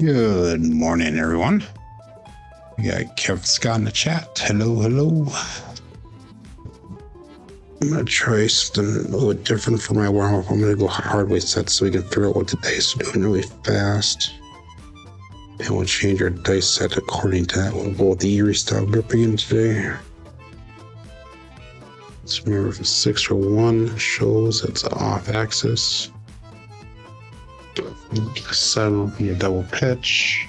Good morning, everyone. We got Kev Scott in the chat. Hello. I'm going to try something a little bit different for my warm-up. I'm going to go Hardway set so we can figure out what the dice are doing really fast. And we'll change our dice set according to that. We'll go with the Erie style grip again today. Let's remember if it's 6 or 1 shows it's off axis. 7 will be a double pitch.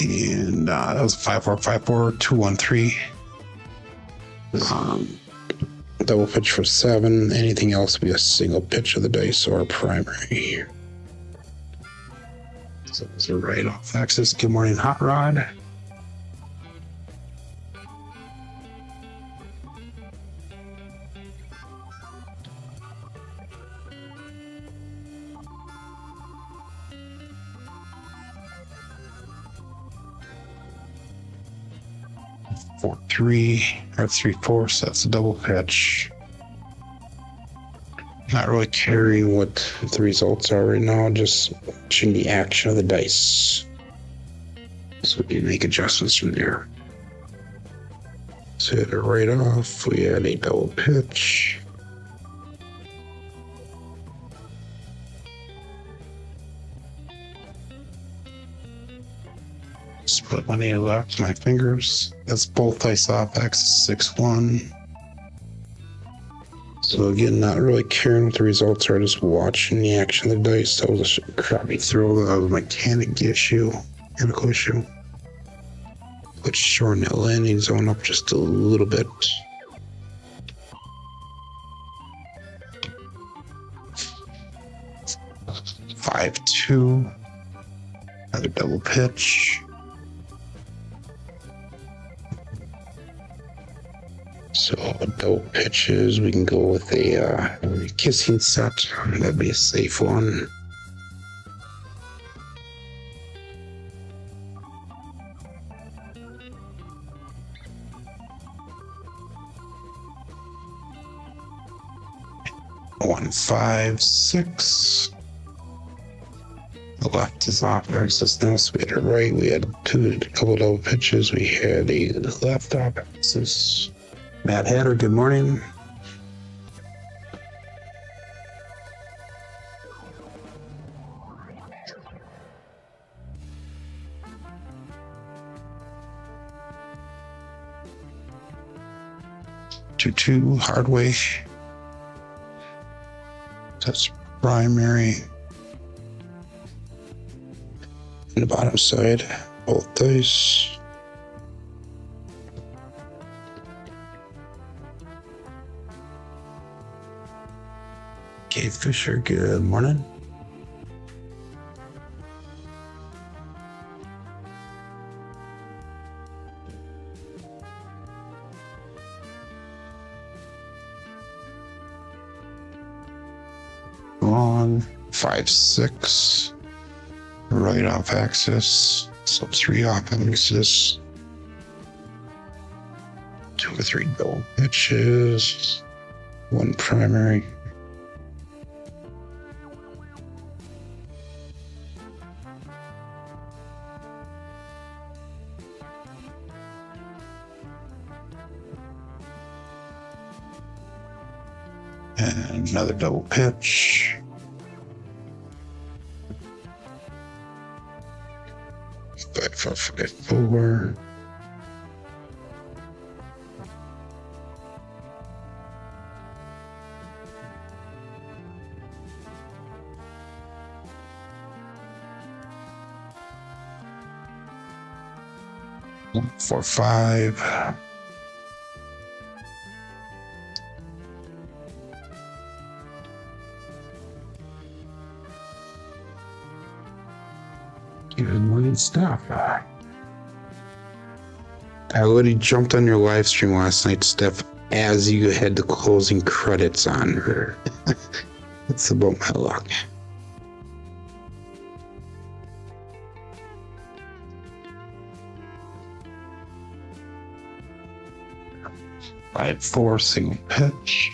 And that was 5-4-5-4, 2-1-3. Double pitch for 7. Anything else will be a single pitch of the dice or a primary. So those are right off axis. Good morning, Hot Rod. Four, 3 or 3/4. So that's a double pitch. Not really caring what the results are right now, just watching the action of the dice. So we can make adjustments from there. So hit it right off. We had a double pitch. Split my nail left, my fingers. That's both dice off axis 6-1. So again, not really caring what the results are, just watching the action of the dice. That was a crappy throw. That was a mechanical issue. Let's shorten that landing zone up just a little bit. Five, 2. Another double pitch. So double pitches, we can go with a kissing set. That'd be a safe one. One, 5, 6. The left is off axis now, so we had a right. We had a couple double pitches. We had a left off axis. Matt Hatter, good morning. Two, Hardway. That's primary. And the bottom side, both dice. Kate Fisher, good morning. Long 5, 6. Right off axis. So 3 off axis. 2 or 3 double pitches. 1 primary. And another double pitch. Five, 4. Four, 5. Good morning, Steph. I already jumped on your live stream last night, Steph, as you had the closing credits on her. It's about my luck. 5-4 single pitch.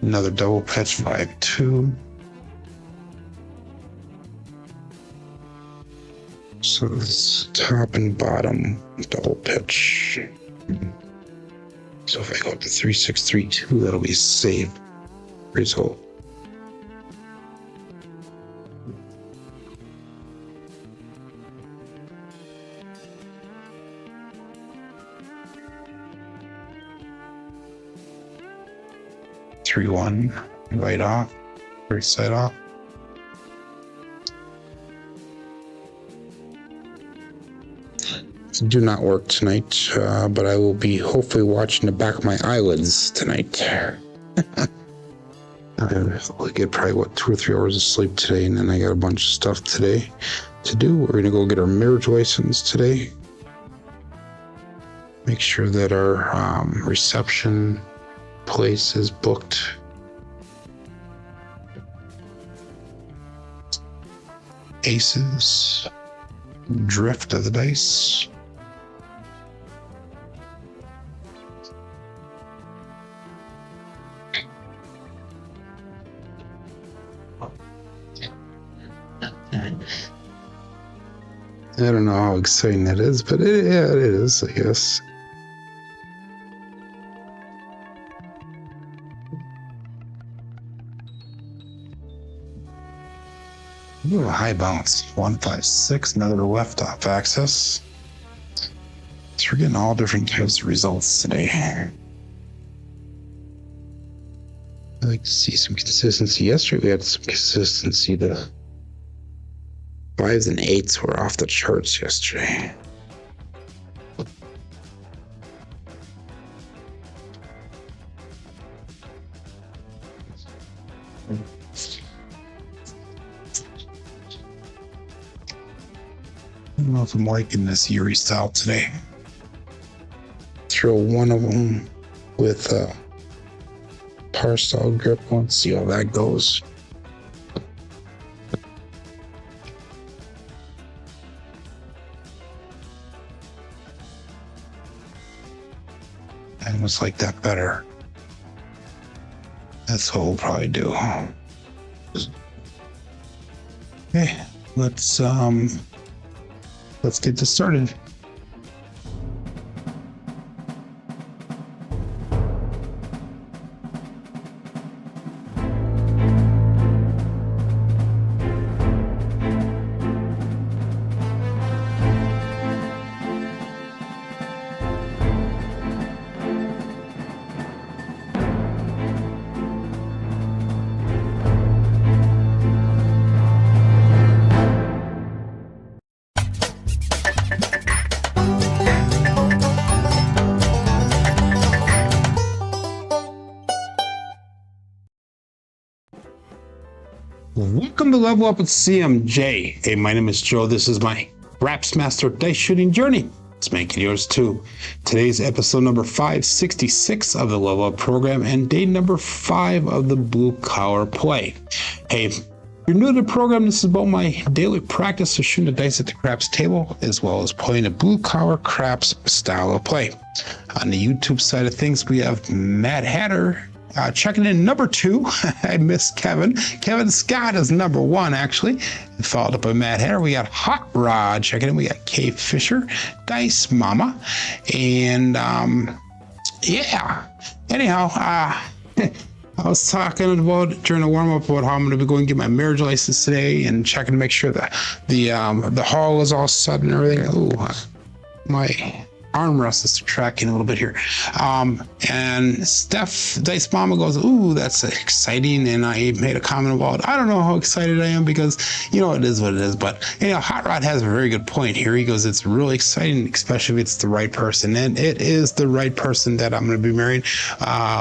Another double pitch, 5-2. So it's top and bottom double pitch. So if I go up to 3-6-3-2, that'll be a safe result. Three one, right off, first side off. Do not work tonight, but I will be hopefully watching the back of my eyelids tonight. I'll get probably 2 or 3 hours of sleep today, and then I got a bunch of stuff today to do. We're gonna go get our marriage license today. Make sure that our reception place is booked. Aces, drift of the dice. I don't know how exciting that is, but it is, I guess. Ooh, a high bounce. 1-5-6, another left off axis. So we're getting all different types of results today. I like to see some consistency. Yesterday we had some consistency. The 5s and 8s were off the charts yesterday. I don't know if I'm liking this Yuri style today. Throw one of them with par style grip. Let's see how that goes. I almost like that better. That's what we'll probably do. Okay, let's get this started. Welcome to Level Up with CMJ. Hey, my name is Joe. This is my Craps Master dice shooting journey. Let's make it yours too. Today's episode number 566 of the Level Up program and day number 5 of the Blue Collar Play. Hey, if you're new to the program, this is about my daily practice of shooting the dice at the craps table, as well as playing a blue collar craps style of play. On the YouTube side of things, we have Mad Hatter checking in number 2. I missed Kevin. Kevin Scott is number 1, actually. Followed up by Matt Hatter. We got Hot Rod checking in. We got Kay Fisher, Dice Mama, and yeah. Anyhow, I was talking about during the warm up about how I'm going to be going to get my marriage license today and checking to make sure that the hall is all set and everything. Ooh, my armrest is tracking a little bit here. And Steph Dice Mama goes, ooh, that's exciting. And I made a comment about, I don't know how excited I am because, you know, it is what it is. But, you know, Hot Rod has a very good point here. He goes, it's really exciting, especially if it's the right person. And it is the right person that I'm going to be marrying.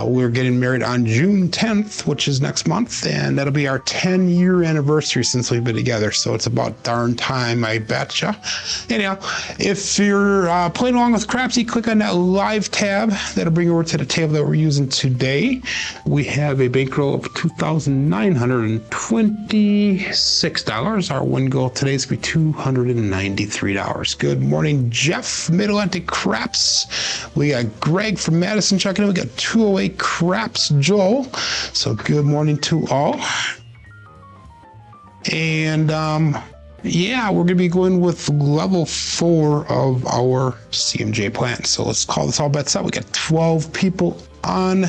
We're getting married on June 10th, which is next month. And that'll be our 10-year anniversary since we've been together. So it's about darn time, I betcha. Anyhow, if you're playing along with with Crapsee, click on that live tab. That'll bring you over to the table that we're using today. We have a bankroll of $2,926. Our win goal today is going to be $293. Good morning, Jeff, Mid-Atlantic Craps. We got Greg from Madison checking in. We got 208 Craps, Joel. So good morning to all. And yeah, we're going to be going with level 4 of our CMJ plan. So let's call this all bets out. We got 12 people on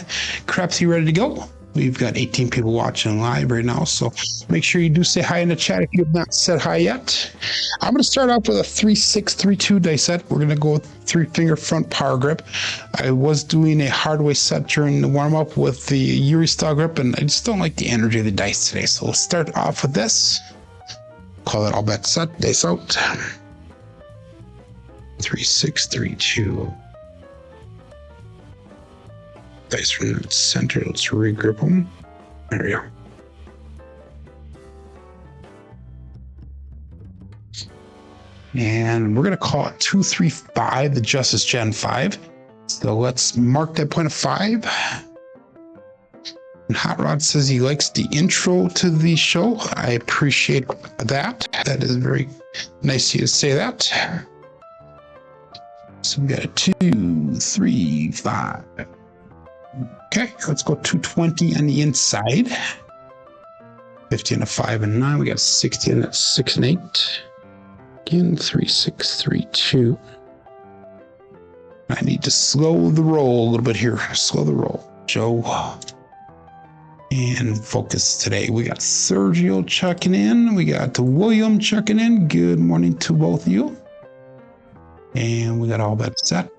Crapsee ready to go. We've got 18 people watching live right now. So make sure you do say hi in the chat if you have not said hi yet. I'm going to start off with a 3-6-3-2 dice set. We're going to go with 3-finger front power grip. I was doing a Hardway set during the warm up with the Yuri style grip, and I just don't like the energy of the dice today. So we'll start off with this. Call it all bets set, dice out. 3-6-3-2. Dice from the center, let's regrip them. There we go. And we're going to call it 2-3-5, the Justice Gen 5. So let's mark that point of 5. And Hot Rod says he likes the intro to the show. I appreciate that. That is very nice of you to say that. So we got a 2-3-5. Okay, let's go 220 on the inside. 50 on a 5 and 9. We got 60 on that 6 and 8. Again, 3-6-3-2. I need to slow the roll a little bit here. Slow the roll. Joe. And focus today. We got Sergio checking in. We got William checking in. Good morning to both of you. And we got all that set.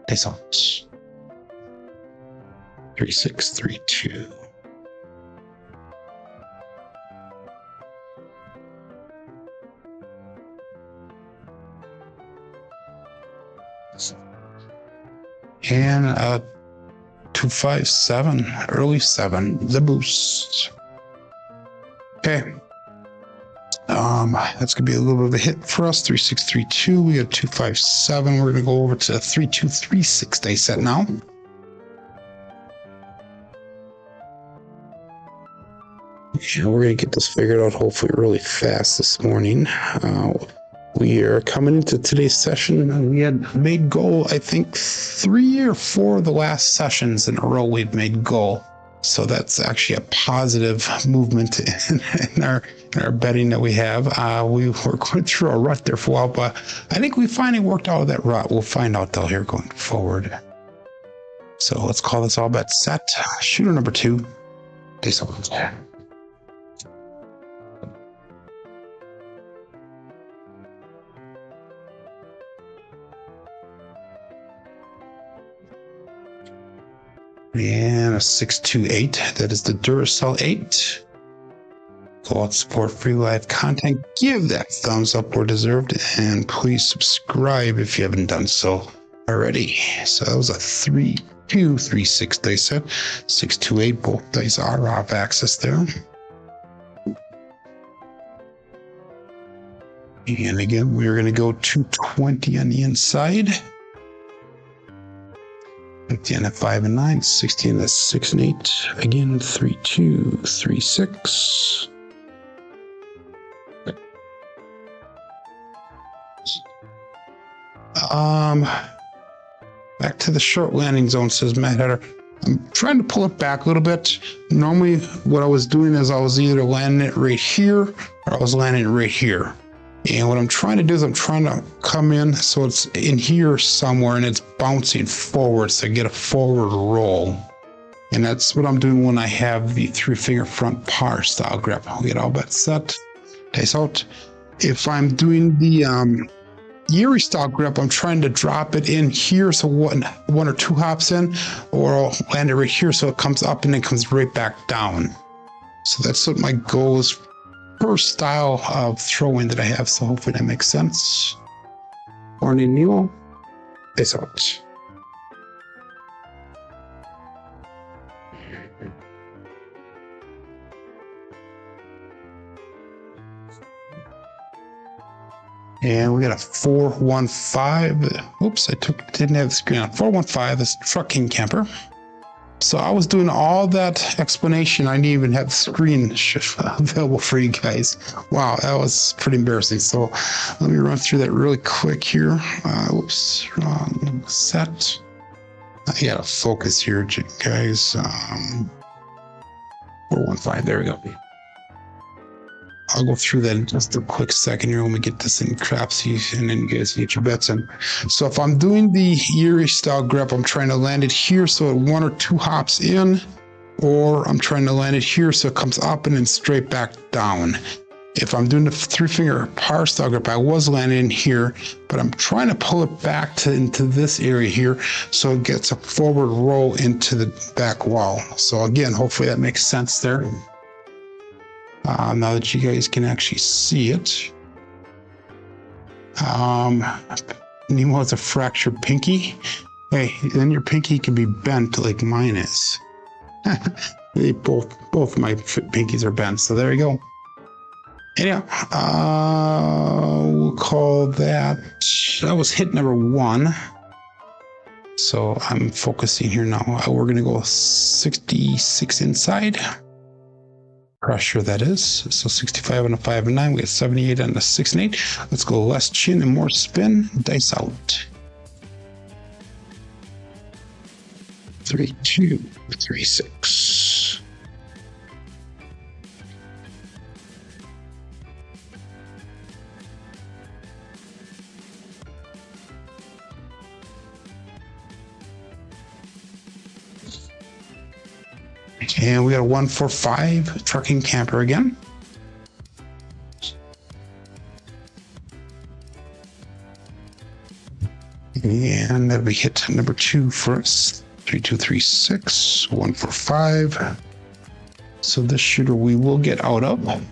Dice out. 3-6-3-2. And 2-5-7, early 7, the boost. Okay. That's gonna be a little bit of a hit for us. 3-6-3-2. We got 2-5-7. We're gonna go over to 3-2-3-6 dice set now. And we're gonna get this figured out hopefully really fast this morning. We are coming into today's session. We had made goal, I think 3 or 4 of the last sessions in a row we've made goal. So that's actually a positive movement in our betting that we have. We were going through a rut there for a while, but I think we finally worked out of that rut. We'll find out though here going forward. So let's call this all bet set. Shooter number 2. Dice out. And a 6-2-8. That is the Duracell 8. Go out, support free live content. Give that thumbs up where deserved. And please subscribe if you haven't done so already. So that was a 3-2-3-6 dice set. 6-2-8. Both dice are off axis there. And again, we're going to go 220 on the inside. 50 on a 5 and 9, 60 on a 6 and 8. Again, 3-2-3-6. Back to the short landing zone, says Matt Hatter. I'm trying to pull it back a little bit. Normally, what I was doing is I was either landing it right here or I was landing it right here. And what I'm trying to do is I'm trying to come in so it's in here somewhere and it's bouncing forward so I get a forward roll. And that's what I'm doing when I have the 3-finger front par style grip. I'll get all that set. Dice out. If I'm doing the Yuri style grip, I'm trying to drop it in here so one or 2 hops in, or I'll land it right here so it comes up and then comes right back down. So that's what my goal is. First style of throwing that I have, so hopefully that makes sense. Morning, Neil. Peace out. And we got a 415. Oops, didn't have the screen on. 415, this trucking camper. So I was doing all that explanation. I didn't even have the screen available for you guys. Wow, that was pretty embarrassing. So let me run through that really quick here. Oops, wrong set. I gotta focus here, guys. 415, there we go. I'll go through that in just a quick second here when we get this in Crapsee, and then you guys get your bets in. So if I'm doing the Erie style grip, I'm trying to land it here so it 1 or 2 hops in, or I'm trying to land it here so it comes up and then straight back down. If I'm doing the 3-finger par style grip, I was landing in here, but I'm trying to pull it back into this area here so it gets a forward roll into the back wall. So again, hopefully that makes sense there. Now that you guys can actually see it. Nemo has a fractured pinky. Hey, then your pinky can be bent like mine is. both my pinkies are bent, so there you go. Anyhow, we'll call that was hit number 1. So I'm focusing here now. We're gonna go 66 inside. Pressure, that is. So 65 on a 5 and 9. We got 78 on the 6 and 8. Let's go less chin and more spin. Dice out. 3, 2, 3, 6. And we got a 145 trucking camper again. And that'll be hit number 2 first. 3, 2, 3, 6, 145. So this shooter we will get out of.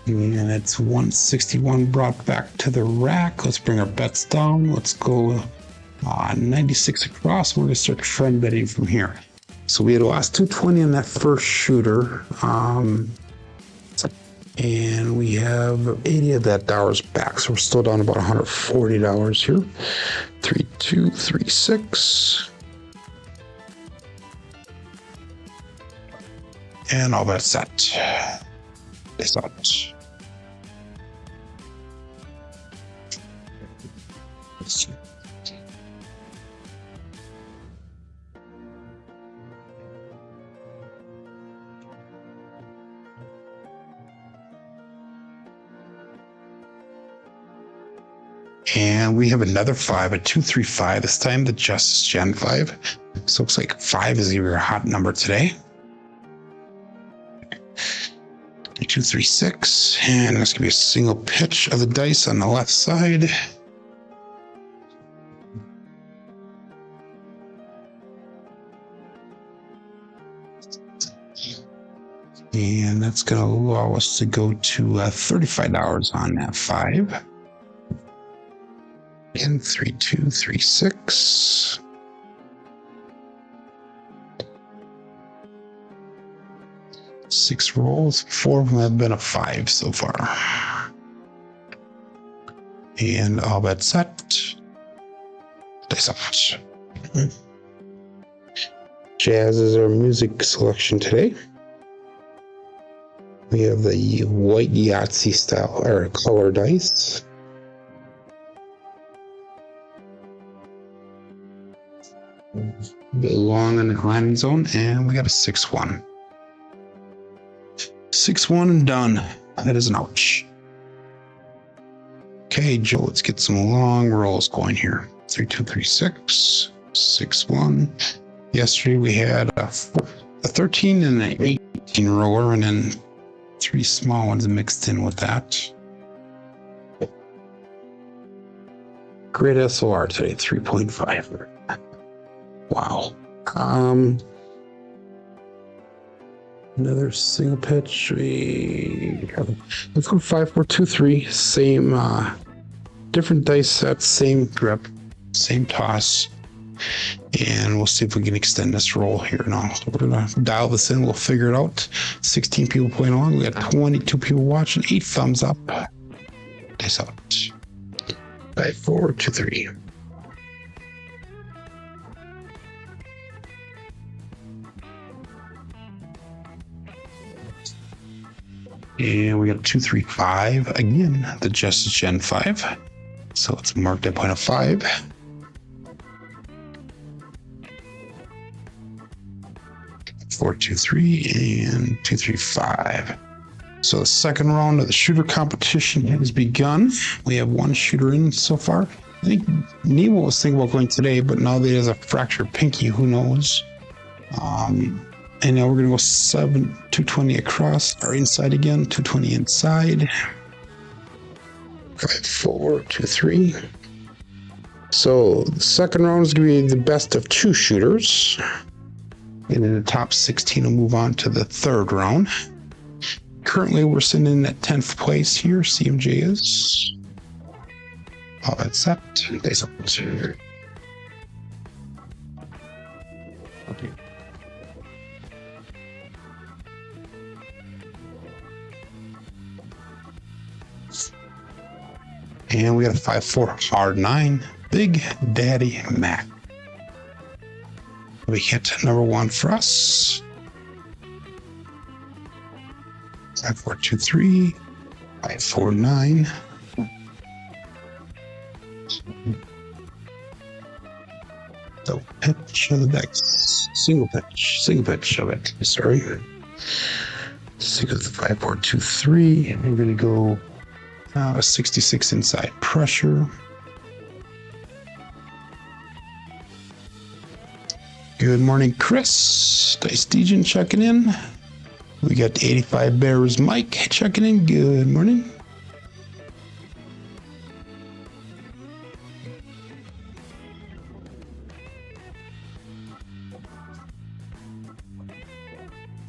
And it's 161 brought back to the rack. Let's bring our bets down. Let's go 96 across. We're going to start trend betting from here. So we had lost 220 on that first shooter. And we have 80 of that dollars back. So we're still down about $140 here. 3, 2, 3, 6. And all that's set. It's out. And we have another 5, a 235. This time the Justice Gen 5. So it looks like 5 is your hot number today. 2, 3, 6, and that's gonna be a single pitch of the dice on the left side. And that's gonna allow us to go to $35 on that 5. And 3, 2, 3, 6. Six rolls, 4 of them have been a 5 so far. And all bets set. Dice out. Jazz is our music selection today. We have the white Yahtzee style or color dice. A bit long in the landing zone, and we got a 6-1. 6-1 and done. That is an ouch. Okay, Joe, let's get some long rolls going here. 3, 2, 3, 6, 6-1. Yesterday we had a 13 and an 18 roller, and then 3 small ones mixed in with that. Great SOR today, 3.5. Wow. Another single pitch. Let's go 5, 4, 2, 3. Same, different dice set, same grip, same toss. And we'll see if we can extend this roll here now. So we're gonna dial this in, we'll figure it out. 16 people playing along, we got 22 people watching, 8 thumbs up. Dice out. 5, 4, 2, 3. And we got 2, 3, 5. Again, the Justice Gen 5. So let's mark that point of 5. 4, 2, 3, and 2, 3, 5. So the second round of the shooter competition has begun. We have 1 shooter in so far. I think Nemo was thinking about going today, but now that he has a fractured pinky, who knows? And now we're gonna go 7, 220 across, or inside again, 220 inside. 5, 4, 2, 3. So the second round is gonna be the best of 2 shooters. And then the top 16 will move on to the third round. Currently, we're sitting in at 10th place here. CMJ is. All that's set. Days up. Okay. And we got a 5-4 hard 9. Big Daddy Mac. We hit number 1 for us. 5, 4, 2, 3. 5, 4, 9. Double pitch of the deck. Single pitch of it. Sorry. 6, 5, 4, 2, 3. And we're going to go a 66 inside pressure. Good morning, Chris. Dice Dejan checking in. We got 85 Bears Mike checking in. Good morning.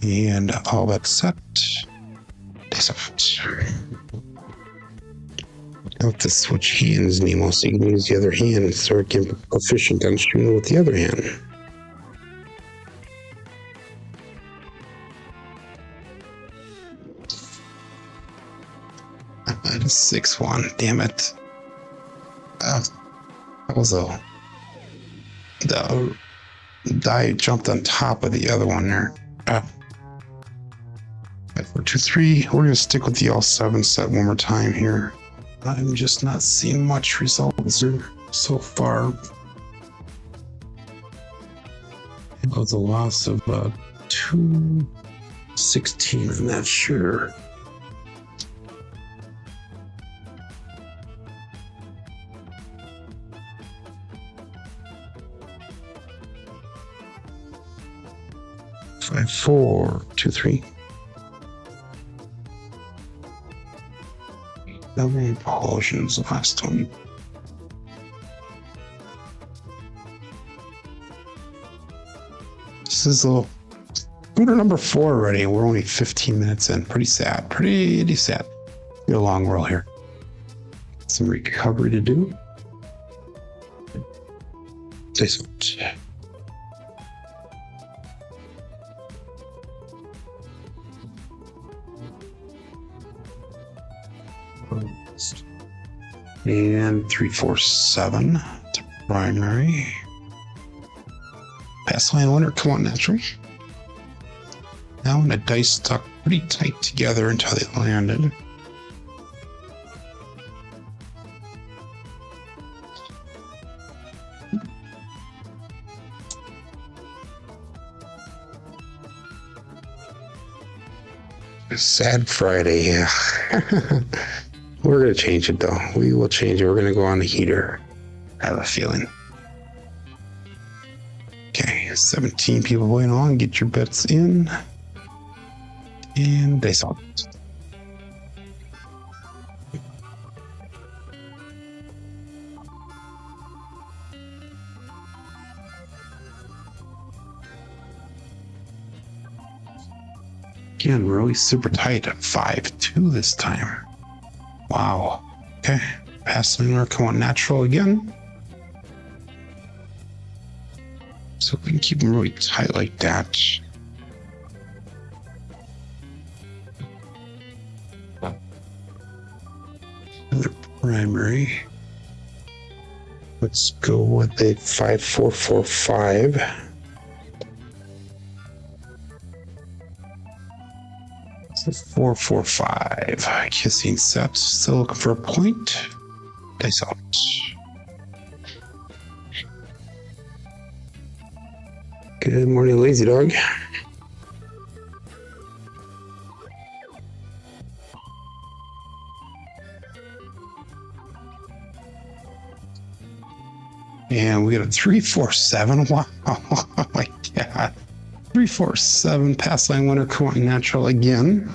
And all that's set. Dice up. I have to switch hands, Nemo, so you can use the other hand and start getting proficient on shooting with the other hand. That is 6-1. Damn it. That was the die jumped on top of the other one there. 5, 4, 2, 3. We're gonna stick with the all 7 set one more time here. I'm just not seeing much results here so far. It was a loss of 216. I'm not sure. Five, 4, 2, 3. Double impulsions last one. This is a little. We're number 4 already. We're only 15 minutes in. Pretty sad. Pretty sad. Get a long roll here. Some recovery to do. Say something. And 3, 4, 7 to primary. Pass line winner, come on, natural. Now when the dice stuck pretty tight together until they landed. Sad Friday, yeah. We're going to change it, though. We will change it. We're going to go on the heater. I have a feeling. Okay, 17 people going on. Get your bets in. And they saw it. Again, really super tight at 5-2 this time. Wow. Okay. Pass winner, come on, natural again. So we can keep them really tight like that. Another primary. Let's go with a 5445. It's a 445. Kissing set. Still looking for a point. Dice out. Good morning, lazy dog. And we got a 347. Wow. Oh my God. 347 pass line winner going natural again.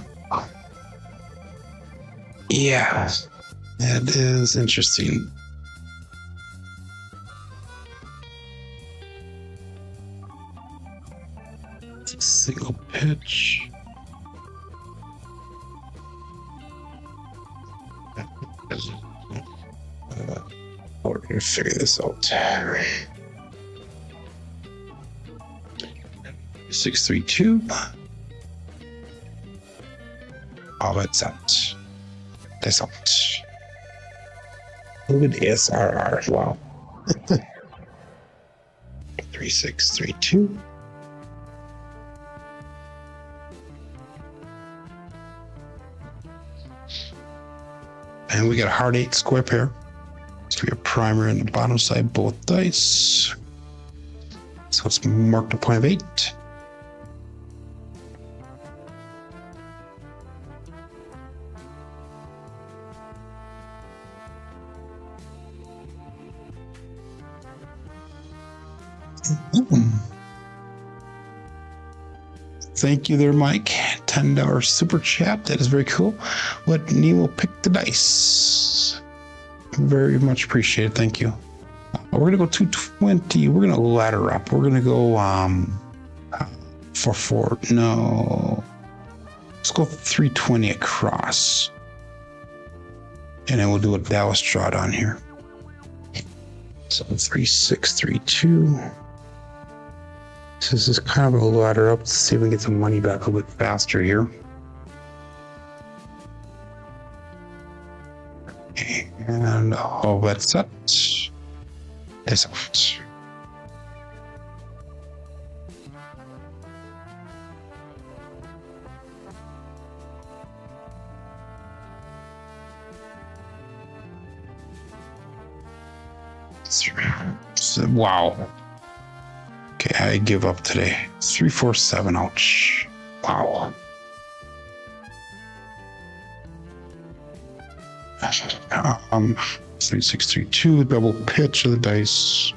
Yeah, that is interesting. It's a single pitch. We're gonna figure this out. 632. Oh, that's out. That's out. Look at the SRR. Wow. 3632. And we got a hard 8 square pair. So we have primer in the bottom side, both dice. So it's marked a point of 8. Thank you there, Mike. $10 super chat. That is very cool. Let Nemo pick the dice. Very much appreciated. Thank you. We're gonna go 220. We're gonna ladder up. We're gonna go for 4. No. Let's go 320 across. And then we'll do a Dallas drawdown here. So 3632. So this is kind of a ladder up. Let's see if we can get some money back a little bit faster here. And all that's set. That's out. So, wow. Okay, I give up today. 347. Ouch. Wow. Um, 3632, double pitch of the dice.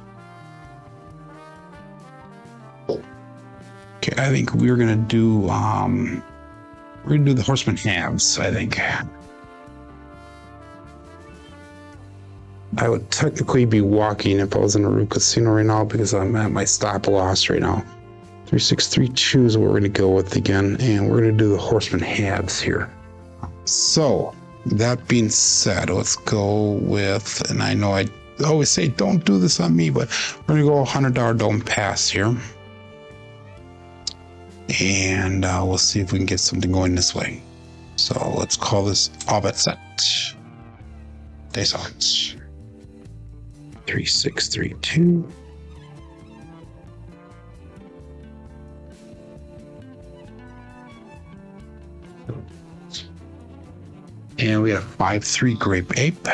Okay, I think we're gonna do the horseman halves, I think. I would technically be walking if I was in a root casino right now because I'm at my stop loss right now. 3632 is what we're gonna go with again, and we're gonna do the horseman halves here. So that being said, let's go with, and I know I always say don't do this on me, but we're gonna go $100 don't pass here. And we'll see if we can get something going this way. So let's call this all bet set. Dice odds. 3632. And we got a 5-3 grape ape.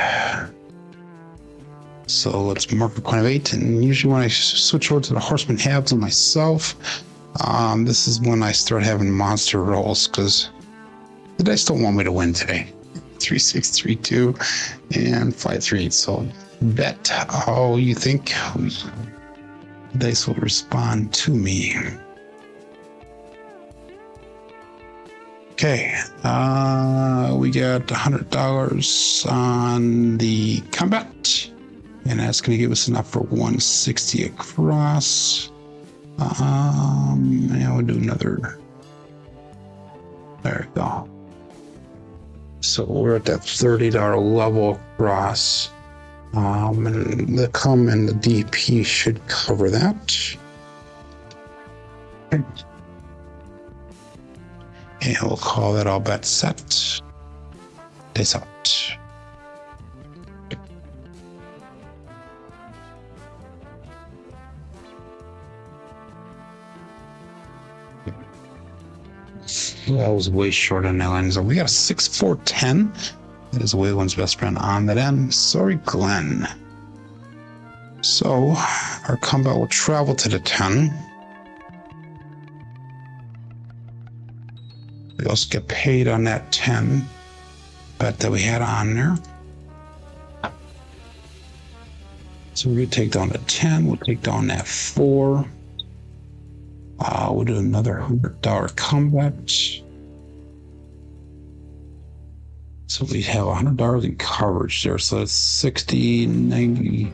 So let's mark the point of 8. And usually when I switch over to the horseman halves on myself, this is when I start having monster rolls because the dice don't want me to win today. 3632 and 538. So bet how you think the dice will respond to me. Okay, we got $100 on the combat, and that's going to give us enough for 160 across. And we'll do another. There we go. So we're at that $30 level across. And the cum and the DP should cover that. And we'll call that all bets set. Days out. That was way short on that line. So we got a 6-4-10. That is Waylon's best friend on that end. Sorry, Glenn. So our combat will travel to the 10. We also get paid on that 10 bet that we had on there. So we're going to take down the 10. We'll take down that 4. We'll do another $100 combat. So we have $100 in coverage there. So that's 60, 90,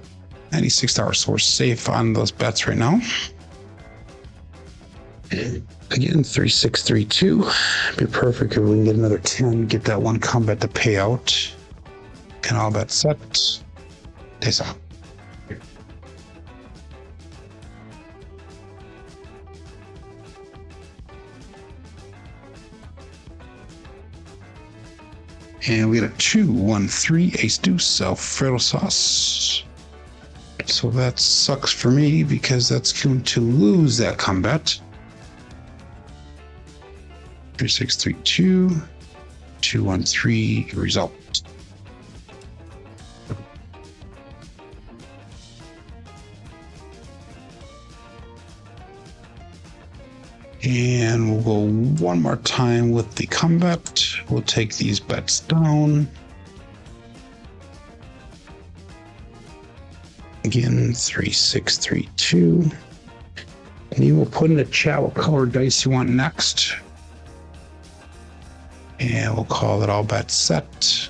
$96. So we're safe on those bets right now. Again, 3632. Be perfect if we can get another 10, get that one combat to pay out. And all bets set. Days out. And we got a 2-1-3 ace deuce Alfredo sauce. So that sucks for me because that's going to lose that combat. 3632, 2-1-3 result. And we'll go one more time with the combat. We'll take these bets down. Again, 3632. And you will put in the chat what color dice you want next. And we'll call it all bets set.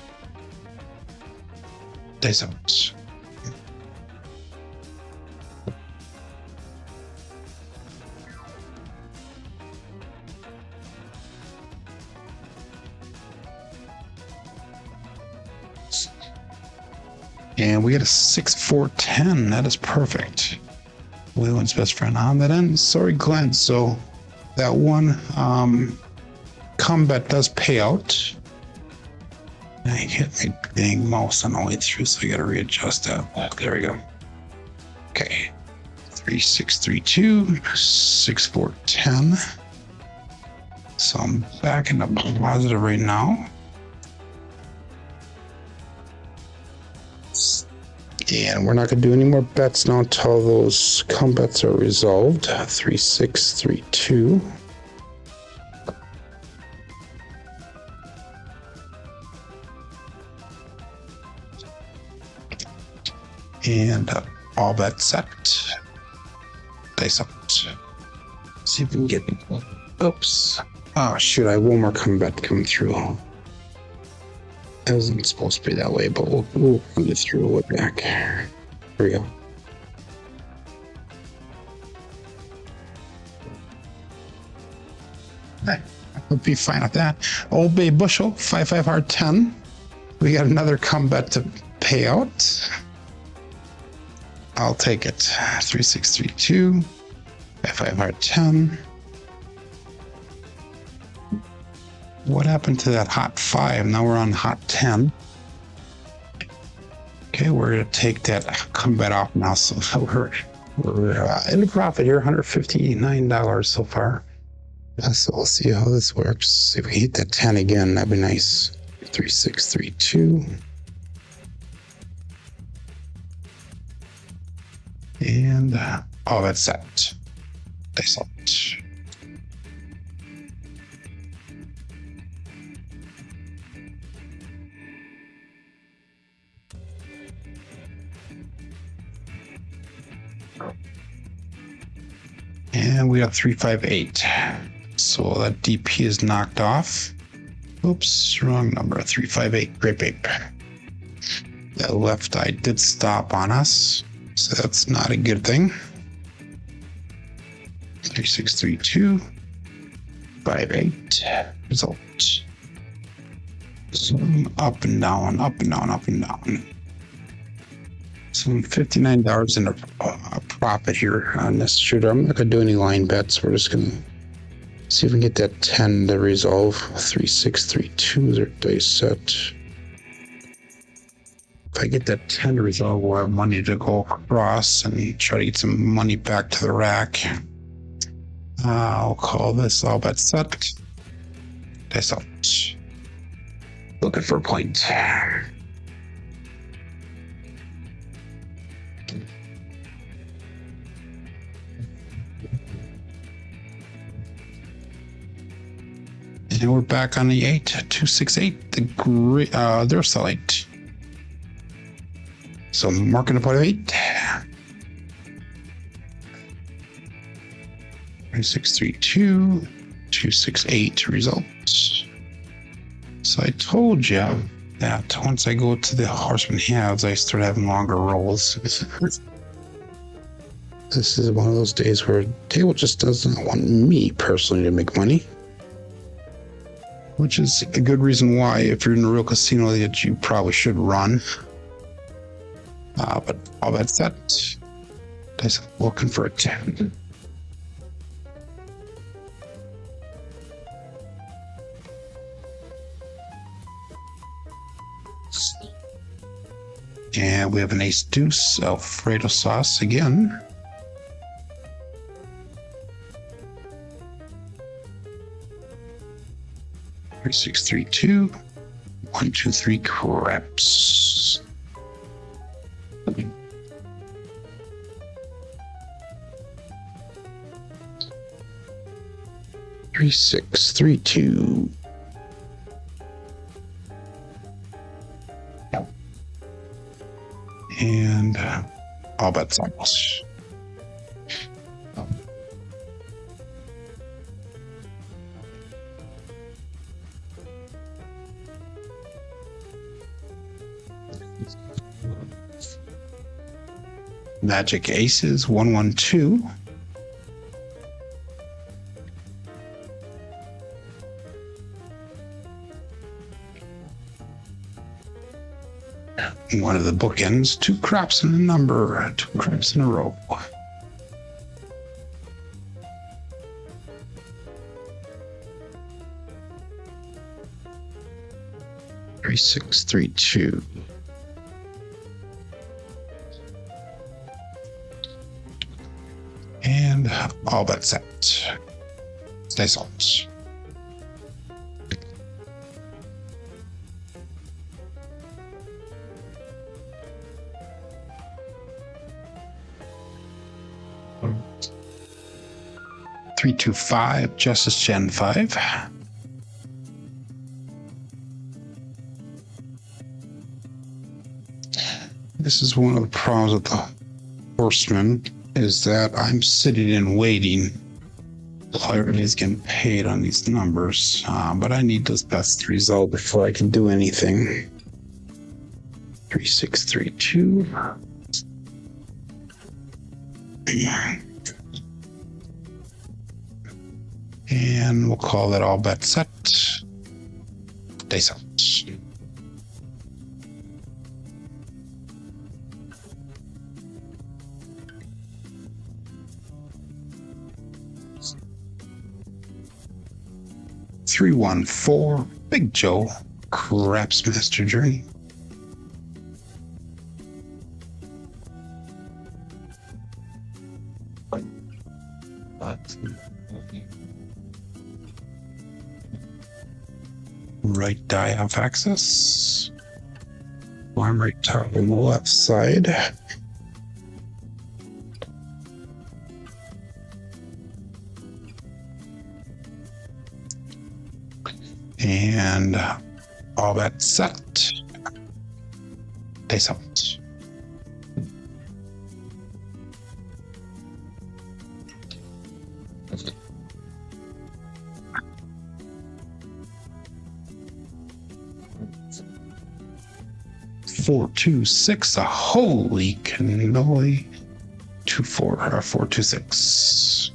Dice out. And we get a 6-4-10. That is perfect. Waylon's best friend on that end. Sorry, Glenn. So that one combat does pay out. I hit my dang mouse on the way through, so I got to readjust that. There we go. Okay. 3632, 6-4-10. So I'm back in the positive right now. And we're not going to do any more bets now until those combats are resolved. 3632. And all bets set. Dice out. See if we can get. Oops. Oh, shoot. I have one more combat come through. It wasn't supposed to be that way, but we'll put it through it back. Here we go. I'll be fine with that. Old Bay Bushel, 5-5 hard 10. We got another combat to pay out. I'll take it. 3632, 5-5 hard 10. What happened to that hot 5? Now we're on hot 10. Okay, we're going to take that combat off now. So we're in a profit here, $159 so far. So we'll see how this works. If we hit that 10 again, that'd be nice. 3632. And all that's set. Dice out. And we got 358. So that DP is knocked off. Oops, wrong number. 358. Grape Ape. That left eye did stop on us. So that's not a good thing. 3632. 58. Result. So up and down, up and down, up and down. So $59 in a profit here on this shooter. I'm not gonna do any line bets. We're just gonna see if we can get that 10 to resolve. 3-6-3-2 is our dice set. If I get that 10 to resolve, we'll have money to go across and try to get some money back to the rack. I'll call this all bet set. Dice out. Looking for a point. And we're back on the 8, 268, the great, there's the light. So marking up on 8. 632, 268 results. So I told you that once I go to the horseman halves, I start having longer rolls. This is one of those days where the table just doesn't want me personally to make money. Which is a good reason why, if you're in a real casino, that you probably should run. But all that set, dice looking for a 10. And we have an ace deuce, Alfredo sauce again. Three, 6, 3, 2, 1, 2, 3 craps. 3, 6, 3, 2. And all bets on us. Magic aces, 1-1-2. One of the bookends, 2 craps in a number, 2 craps in a row. 3, 6, 3, 2. And all but set. Stay salt. Three, 2, 5, Justice Gen 5. This is one of the problems with the horseman, is that I'm sitting and waiting while everybody's getting paid on these numbers. But I need this best result before I can do anything. 3, 6, 3, 2. And we'll call that all bet set. Dice out. Three, 1, 4, Big Joe, Craps Master Journey. Right die off axis. I'm right top on the left side. And all that set. Dice out. Four, 2, 6. Holy cannoli. 2, 4, 4, 2, 6.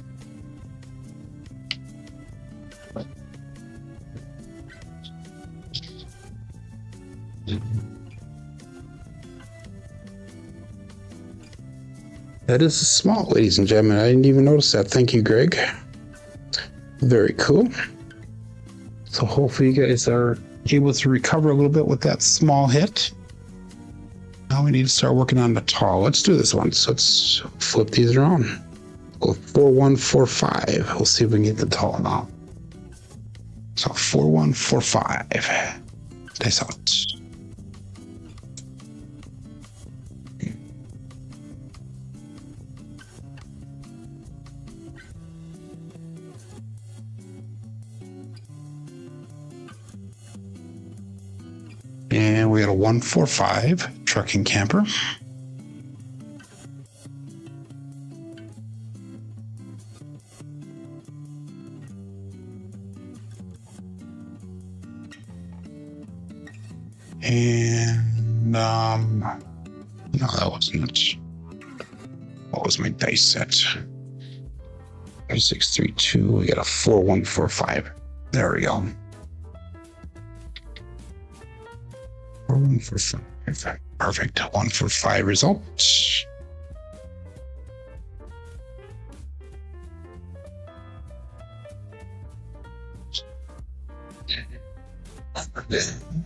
That is small, ladies and gentlemen. I didn't even notice that. Thank you, Greg. Very cool. So hopefully you guys are able to recover a little bit with that small hit. Now we need to start working on the tall. Let's do this one. So let's flip these around. Go 4145. We'll see if we can get the tall now. So 4145. Dice out. And we got a 145 trucking camper. And no, that wasn't it. What was my dice set? 632. We got a 4145. There we go. 4145. Perfect. 145 results.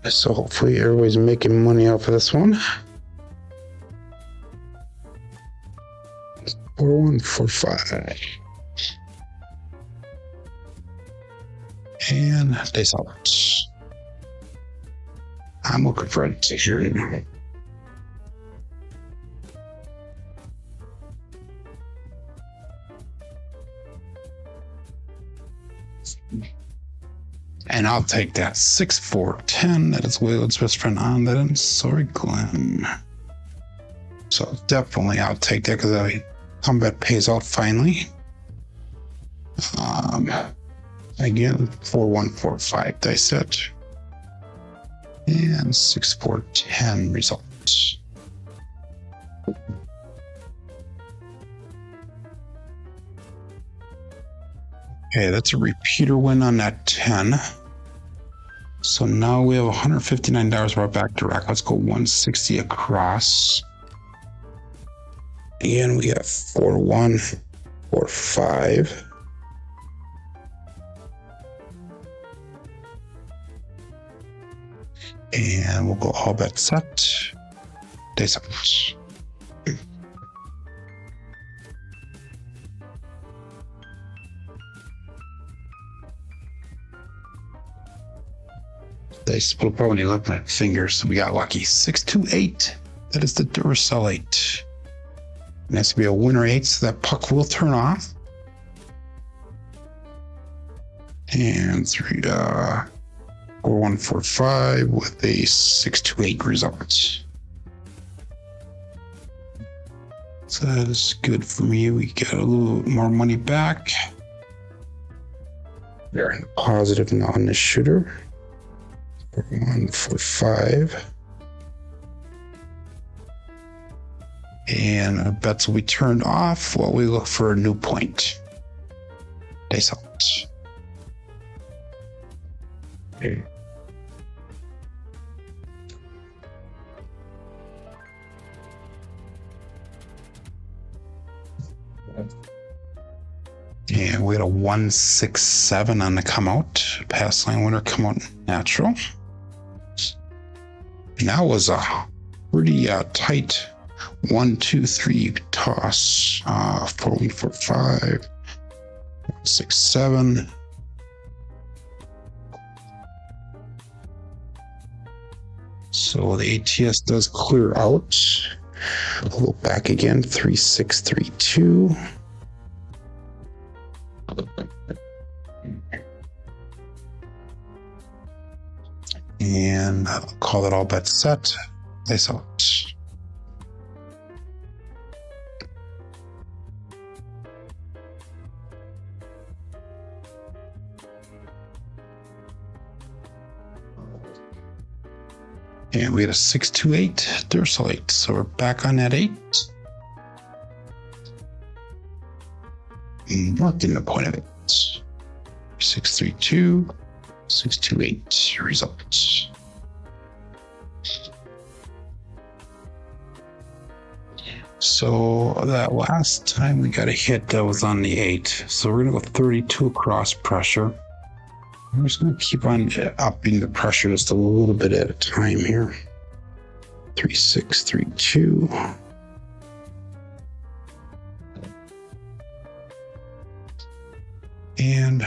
So hopefully everybody's making money off of this one. 4145. And dice out. I'm looking for a t-shirt. And I'll take that 6410. That is Waylon's best friend on that. And sorry, Glenn. So definitely I'll take that because the combat pays out finally. Again, 4145 dice set. And 6410 results. Okay, that's a repeater win on that 10. So now we have $159 brought back to rack. Let's go 160 across. Again, we got 4145. And we'll go all bet set. Dice out. Dice will probably look at my fingers. So we got lucky. 628. That is the Duracell 8. It has to be a winner 8, so that puck will turn off. And 4145 with a 628 result. So that is good for me. We got a little more money back. We're in positive now on this shooter. 4145. And our bets will be turned off while we look for a new point. Dice out. Okay. And we had a 167 on the come out. Pass line winner come out natural. And that was a pretty tight 1, 2, 3 toss. 4145, 167. So the ATS does clear out. We'll go back again, 3632. And I'll call it all bet set. Dice out. And we had a 628 Duracell 8. So we're back on that 8. And not in the point of it. 632, 628 results. So that last time we got a hit that was on the 8. So we're gonna go 32 across pressure. I'm just gonna keep on upping the pressure just a little bit at a time here. 3, 6, 3, 2. And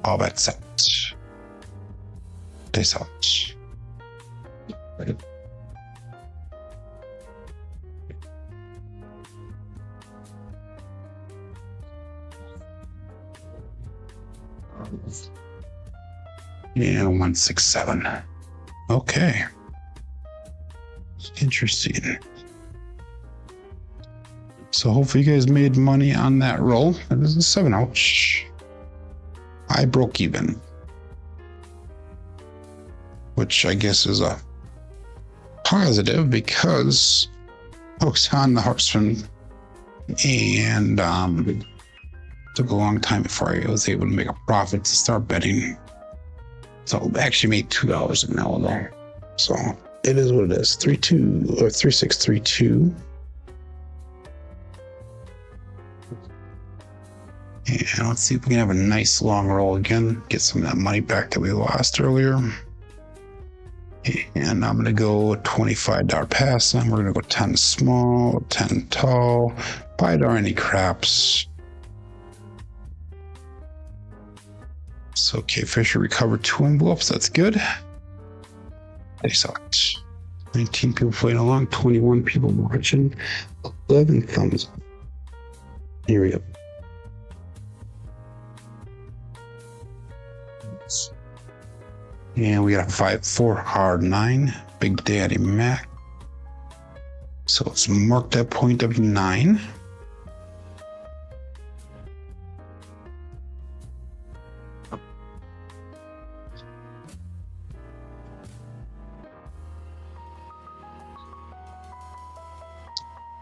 all that's set. This out. And 167. Okay. Interesting. So hopefully you guys made money on that roll. It was a 7. Ouch. I broke even, which I guess is a positive because I was on the horseman and took a long time before I was able to make a profit to start betting. So I actually made $2 an hour there. So it is what it is. 3-2 or 3-6-3-2. And let's see if we can have a nice long roll again. Get some of that money back that we lost earlier. And I'm gonna go $25 pass. And we're gonna go 10 small, 10 tall, $5 any craps. So okay, Fisher recovered 2 envelopes. That's good. They sucked. 19 people playing along, 21 people watching, 11 thumbs up. Here we go. And we got a 5-4 hard 9, Big Daddy Mac. So let's mark that point of 9.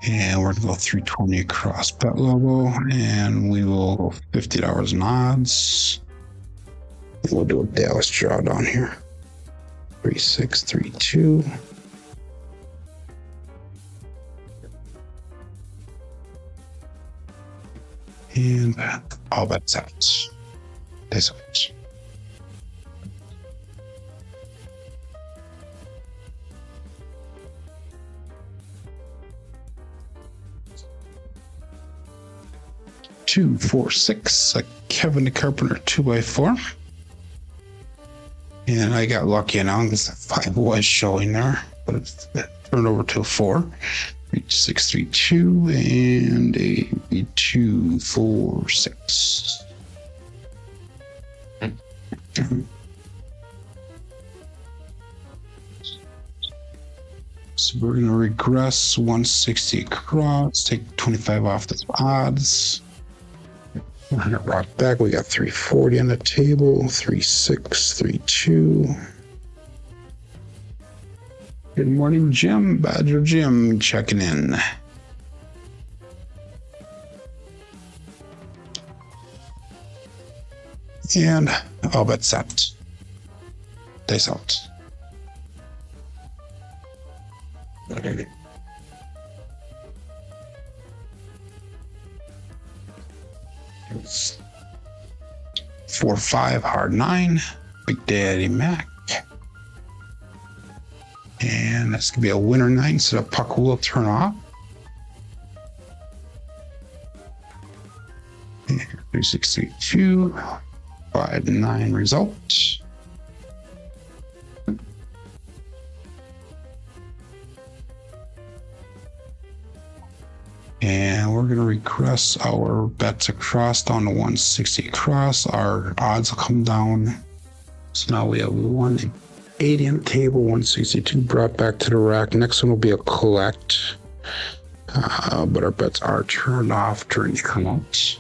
And we're gonna go 320 across bet level, and we will go $50 in odds. We'll do a Dallas draw down here. 3-6-3-2. And all bets out. This out. Two, 4, 6. A Kevin the Carpenter 2x4. And I got lucky now because the 5 was showing there, but it turned over to a 4. 6, 3, 2, and a 2, 4, 6. So we're going to regress 160 across, take 25 off the odds. Rock back, we got 340 on the table, 3, 6, 3, 2. Good morning, Jim. Badger Jim checking in. And all bets set. Dice out. Okay. 4-5 hard 9, Big Daddy Mac. And that's gonna be a winner 9, so the puck will turn off. 3-6-3-2, 5-9 result. And we're going to regress our bets across down to 160 across. Our odds will come down. So now we have 180 on the table, 162 brought back to the rack. Next one will be a collect. But our bets are turned off during the come out.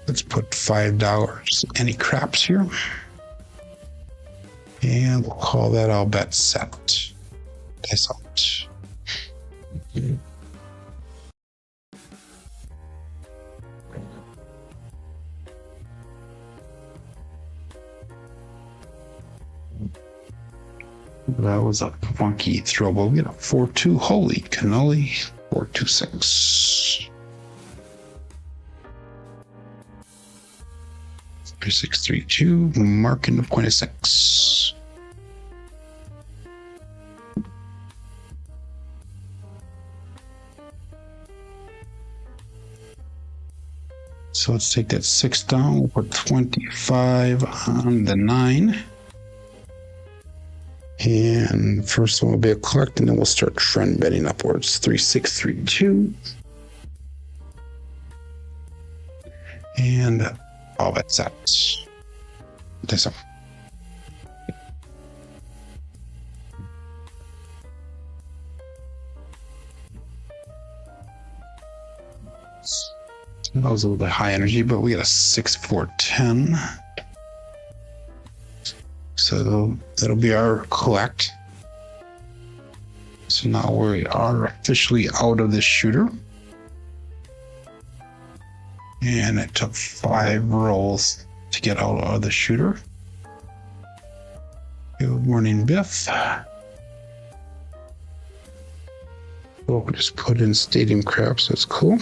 Let's put $5 any craps here. And we'll call that all bet set. Dice out. That was a funky throw, but we got a 4-2. Holy cannoli. 426. 3632, marking the point of 6. So let's take that 6 down. We'll put 25 on the 9. And first one will be a collect, and then we'll start trend betting upwards. 3632. And all bets set. This one. That was a little bit high energy, but we got a 6, 4, 10. So that'll be our collect. So now we are officially out of this shooter. And it took 5 rolls to get out of the shooter. Good morning, Biff. We'll just put in stadium craps. That's cool.